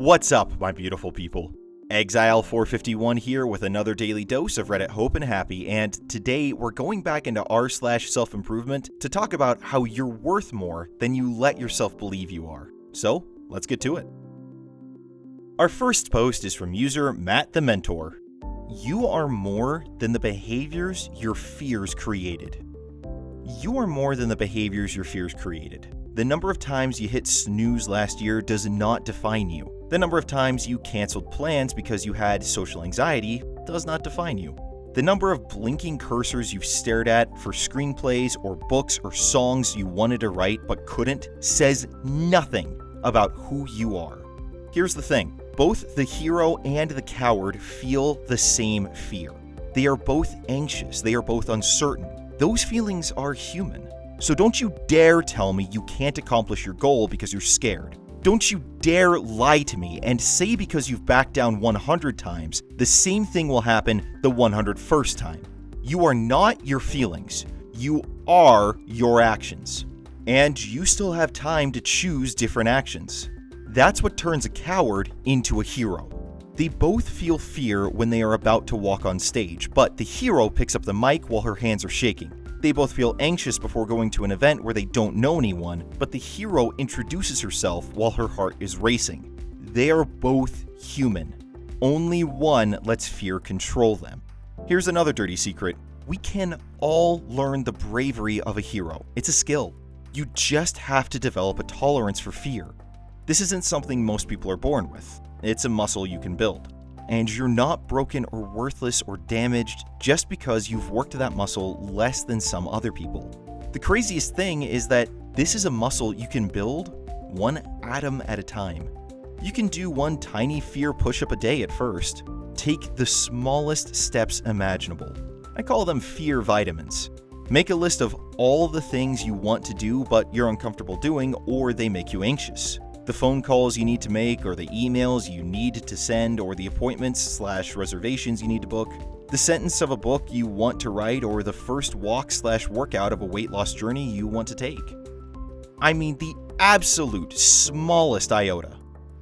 What's up, my beautiful people? Exile451 here with another daily dose of Reddit Hope and Happy, and today we're going back into r/self-improvement to talk about how you're worth more than you let yourself believe you are. So, let's get to it. Our first post is from user Matt the Mentor. You are more than the behaviors your fears created. You are more than the behaviors your fears created. The number of times you hit snooze last year does not define you. The number of times you canceled plans because you had social anxiety does not define you. The number of blinking cursors you've stared at for screenplays or books or songs you wanted to write but couldn't says nothing about who you are. Here's the thing. Both the hero and the coward feel the same fear. They are both anxious. They are both uncertain. Those feelings are human. So don't you dare tell me you can't accomplish your goal because you're scared. Don't you dare lie to me and say because you've backed down 100 times, the same thing will happen the 101st time. You are not your feelings. You are your actions. And you still have time to choose different actions. That's what turns a coward into a hero. They both feel fear when they are about to walk on stage, but the hero picks up the mic while her hands are shaking. They both feel anxious before going to an event where they don't know anyone, but the hero introduces herself while her heart is racing. They are both human. Only one lets fear control them. Here's another dirty secret. We can all learn the bravery of a hero. It's a skill. You just have to develop a tolerance for fear. This isn't something most people are born with. It's a muscle you can build. And you're not broken or worthless or damaged just because you've worked that muscle less than some other people. The craziest thing is that this is a muscle you can build one atom at a time. You can do one tiny fear push-up a day at first. Take the smallest steps imaginable. I call them fear vitamins. Make a list of all the things you want to do but you're uncomfortable doing or they make you anxious. The phone calls you need to make, or the emails you need to send, or the appointments/reservations you need to book, the sentence of a book you want to write, or the first walk/workout of a weight loss journey you want to take. I mean, the absolute smallest iota.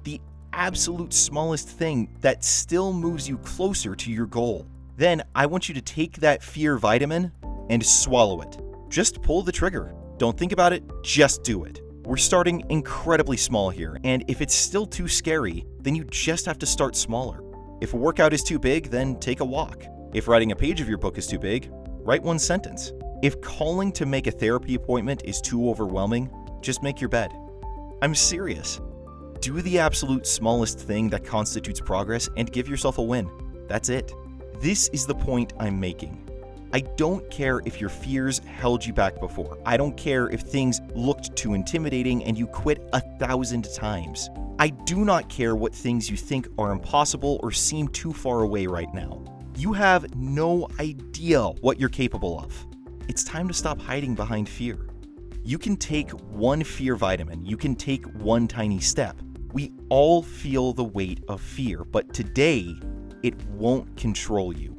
The absolute smallest thing that still moves you closer to your goal. Then I want you to take that fear vitamin and swallow it. Just pull the trigger. Don't think about it, just do it. We're starting incredibly small here, and if it's still too scary, then you just have to start smaller. If a workout is too big, then take a walk. If writing a page of your book is too big, write one sentence. If calling to make a therapy appointment is too overwhelming, just make your bed. I'm serious. Do the absolute smallest thing that constitutes progress and give yourself a win. That's it. This is the point I'm making. I don't care if your fears held you back before. I don't care if things looked too intimidating and you quit 1,000 times. I do not care what things you think are impossible or seem too far away right now. You have no idea what you're capable of. It's time to stop hiding behind fear. You can take one fear vitamin. You can take one tiny step. We all feel the weight of fear, but today, it won't control you.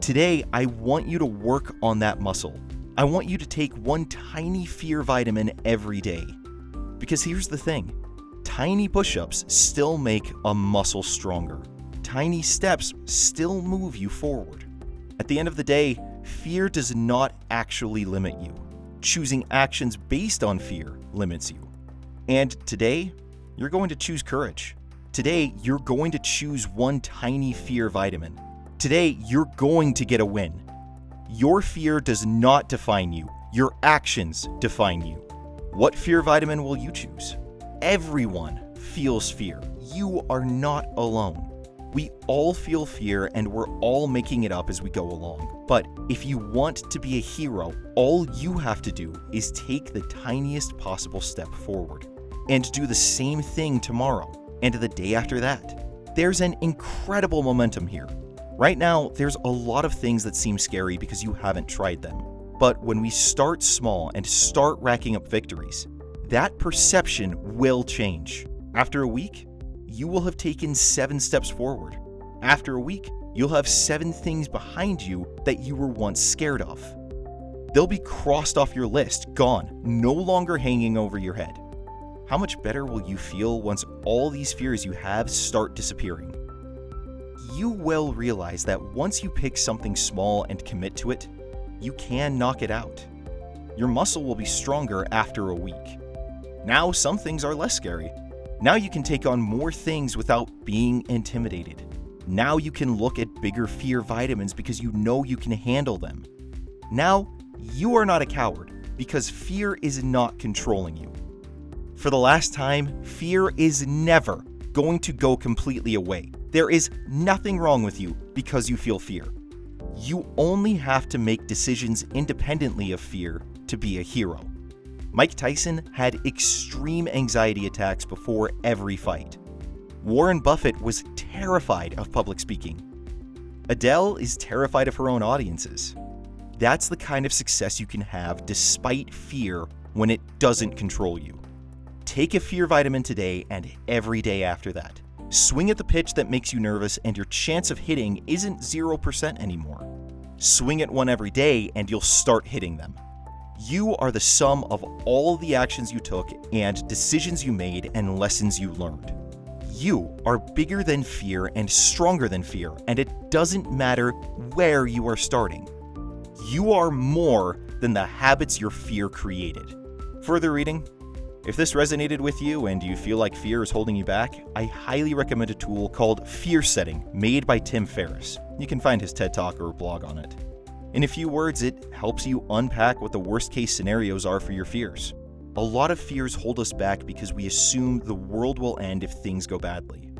Today, I want you to work on that muscle. I want you to take one tiny fear vitamin every day. Because here's the thing, tiny push-ups still make a muscle stronger. Tiny steps still move you forward. At the end of the day, fear does not actually limit you. Choosing actions based on fear limits you. And today, you're going to choose courage. Today, you're going to choose one tiny fear vitamin. Today, you're going to get a win. Your fear does not define you. Your actions define you. What fear vitamin will you choose? Everyone feels fear. You are not alone. We all feel fear and we're all making it up as we go along. But if you want to be a hero, all you have to do is take the tiniest possible step forward. And do the same thing tomorrow and the day after that. There's an incredible momentum here. Right now, there's a lot of things that seem scary because you haven't tried them. But when we start small and start racking up victories, that perception will change. After a week, you will have taken 7 steps forward. After a week, you'll have 7 things behind you that you were once scared of. They'll be crossed off your list, gone, no longer hanging over your head. How much better will you feel once all these fears you have start disappearing? You will realize that once you pick something small and commit to it, you can knock it out. Your muscle will be stronger after a week. Now some things are less scary. Now you can take on more things without being intimidated. Now you can look at bigger fear vitamins because you know you can handle them. Now you are not a coward because fear is not controlling you. For the last time, fear is never going to go completely away. There is nothing wrong with you because you feel fear. You only have to make decisions independently of fear to be a hero. Mike Tyson had extreme anxiety attacks before every fight. Warren Buffett was terrified of public speaking. Adele is terrified of her own audiences. That's the kind of success you can have despite fear when it doesn't control you. Take a fear vitamin today and every day after that. Swing at the pitch that makes you nervous and your chance of hitting isn't 0% anymore. Swing at one every day and you'll start hitting them. You are the sum of all the actions you took and decisions you made and lessons you learned. You are bigger than fear and stronger than fear, and it doesn't matter where you are starting. You are more than the habits your fear created. Further reading? If this resonated with you and you feel like fear is holding you back, I highly recommend a tool called Fear Setting, made by Tim Ferriss. You can find his TED Talk or blog on it. In a few words, it helps you unpack what the worst-case scenarios are for your fears. A lot of fears hold us back because we assume the world will end if things go badly.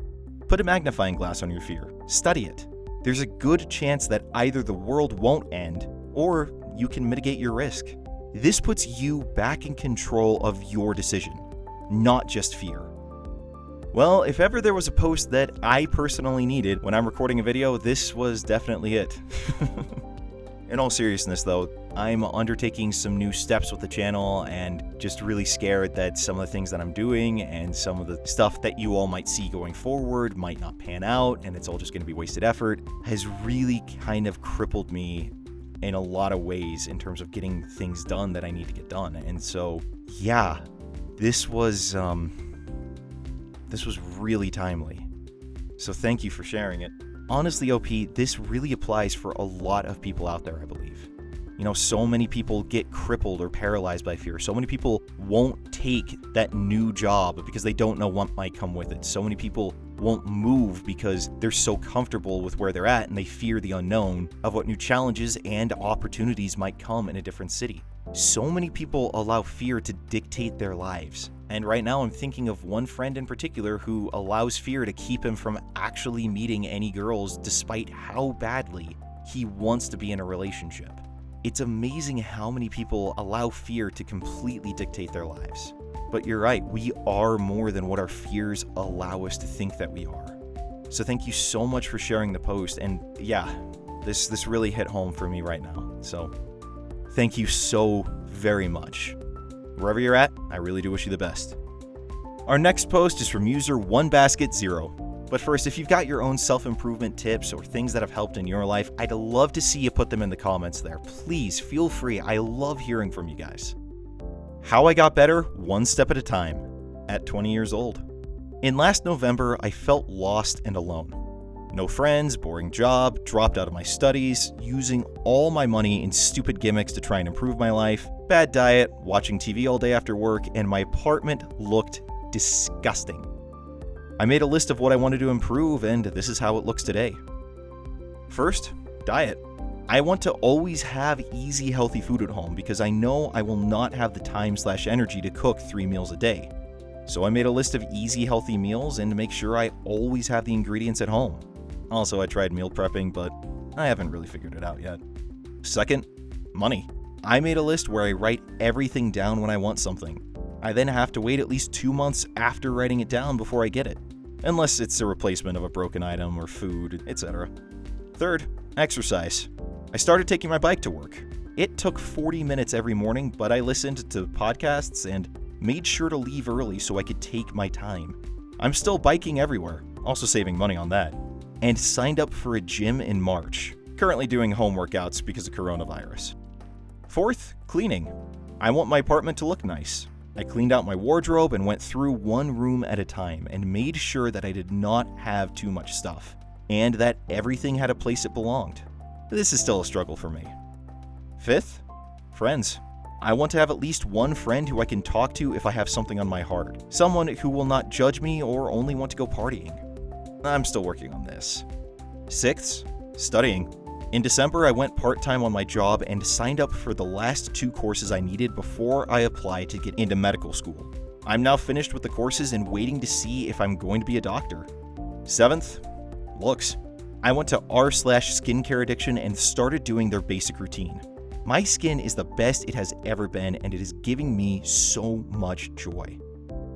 Put a magnifying glass on your fear. Study it. There's a good chance that either the world won't end, or you can mitigate your risk. This puts you back in control of your decision, not just fear. Well, if ever there was a post that I personally needed when I'm recording a video, this was definitely it. In all seriousness though, I'm undertaking some new steps with the channel and just really scared that some of the things that I'm doing and some of the stuff that you all might see going forward might not pan out and it's all just going to be wasted effort has really kind of crippled me in a lot of ways in terms of getting things done that I need to get done. And so, yeah, this was really timely. So thank you for sharing it. Honestly, OP, this really applies for a lot of people out there, I believe. You know, so many people get crippled or paralyzed by fear. So many people won't take that new job because they don't know what might come with it. So many people won't move because they're so comfortable with where they're at and they fear the unknown of what new challenges and opportunities might come in a different city. So many people allow fear to dictate their lives. And right now I'm thinking of one friend in particular who allows fear to keep him from actually meeting any girls despite how badly he wants to be in a relationship. It's amazing how many people allow fear to completely dictate their lives. But you're right, we are more than what our fears allow us to think that we are. So thank you so much for sharing the post. And yeah, this really hit home for me right now. So thank you so very much. Wherever you're at, I really do wish you the best. Our next post is from user OneBasket0. But first, if you've got your own self-improvement tips or things that have helped in your life, I'd love to see you put them in the comments there. Please feel free. I love hearing from you guys. How I got better, one step at a time, at 20 years old. In last November, I felt lost and alone. No friends, boring job, dropped out of my studies, using all my money in stupid gimmicks to try and improve my life, bad diet, watching TV all day after work, and my apartment looked disgusting. I made a list of what I wanted to improve, and this is how it looks today. First, diet. I want to always have easy, healthy food at home because I know I will not have the time/energy to cook 3 meals a day. So I made a list of easy, healthy meals and to make sure I always have the ingredients at home. Also, I tried meal prepping, but I haven't really figured it out yet. Second, money. I made a list where I write everything down when I want something. I then have to wait at least 2 months after writing it down before I get it, unless it's a replacement of a broken item or food, etc. Third, exercise. I started taking my bike to work. It took 40 minutes every morning, but I listened to podcasts and made sure to leave early so I could take my time. I'm still biking everywhere, also saving money on that, and signed up for a gym in March, currently doing home workouts because of coronavirus. Fourth, cleaning. I want my apartment to look nice. I cleaned out my wardrobe and went through one room at a time and made sure that I did not have too much stuff, and that everything had a place it belonged. This is still a struggle for me. 5th, friends. I want to have at least one friend who I can talk to if I have something on my heart. Someone who will not judge me or only want to go partying. I'm still working on this. 6th, studying. In December, I went part-time on my job and signed up for the last 2 courses I needed before I applied to get into medical school. I'm now finished with the courses and waiting to see if I'm going to be a doctor. 7th, looks. I went to r/skincare addiction and started doing their basic routine. My skin is the best it has ever been, and it is giving me so much joy.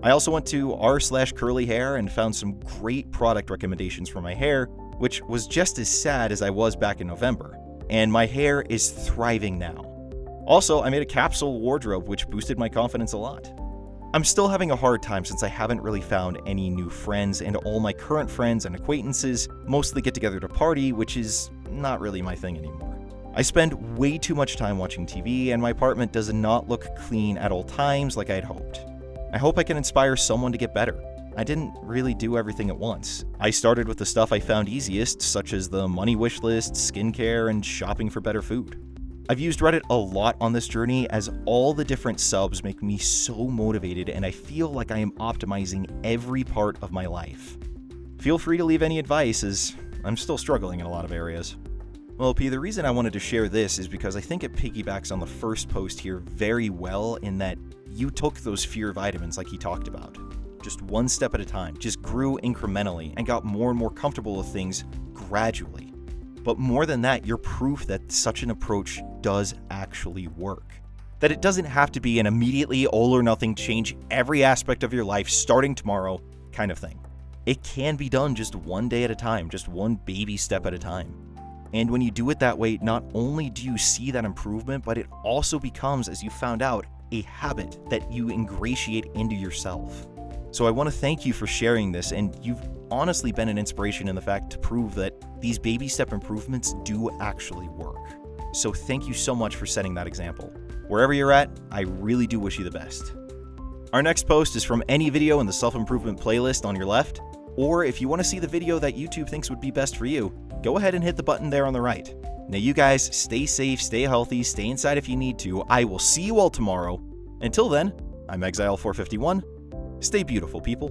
I also went to r/curly hair and found some great product recommendations for my hair, which was just as sad as I was back in November, and my hair is thriving now. Also, I made a capsule wardrobe, which boosted my confidence a lot. I'm still having a hard time since I haven't really found any new friends, and all my current friends and acquaintances mostly get together to party, which is not really my thing anymore. I spend way too much time watching TV, and my apartment does not look clean at all times like I had hoped. I hope I can inspire someone to get better. I didn't really do everything at once. I started with the stuff I found easiest, such as the money wish list, skincare, and shopping for better food. I've used Reddit a lot on this journey, as all the different subs make me so motivated, and I feel like I am optimizing every part of my life. Feel free to leave any advice, as I'm still struggling in a lot of areas. Well, P, the reason I wanted to share this is because I think it piggybacks on the first post here very well, in that you took those fear vitamins like he talked about. Just one step at a time, just grew incrementally and got more and more comfortable with things gradually. But more than that, you're proof that such an approach does actually work. That it doesn't have to be an immediately all or nothing change every aspect of your life starting tomorrow kind of thing. It can be done just one day at a time, just one baby step at a time. And when you do it that way, not only do you see that improvement, but it also becomes, as you found out, a habit that you ingratiate into yourself. So I want to thank you for sharing this, and you've honestly been an inspiration in the fact to prove that these baby step improvements do actually work. So thank you so much for setting that example. Wherever you're at, I really do wish you the best. Our next post is from any video in the self-improvement playlist on your left, or if you want to see the video that YouTube thinks would be best for you, go ahead and hit the button there on the right. Now you guys, stay safe, stay healthy, stay inside if you need to. I will see you all tomorrow. Until then, I'm Exile451. Stay beautiful, people.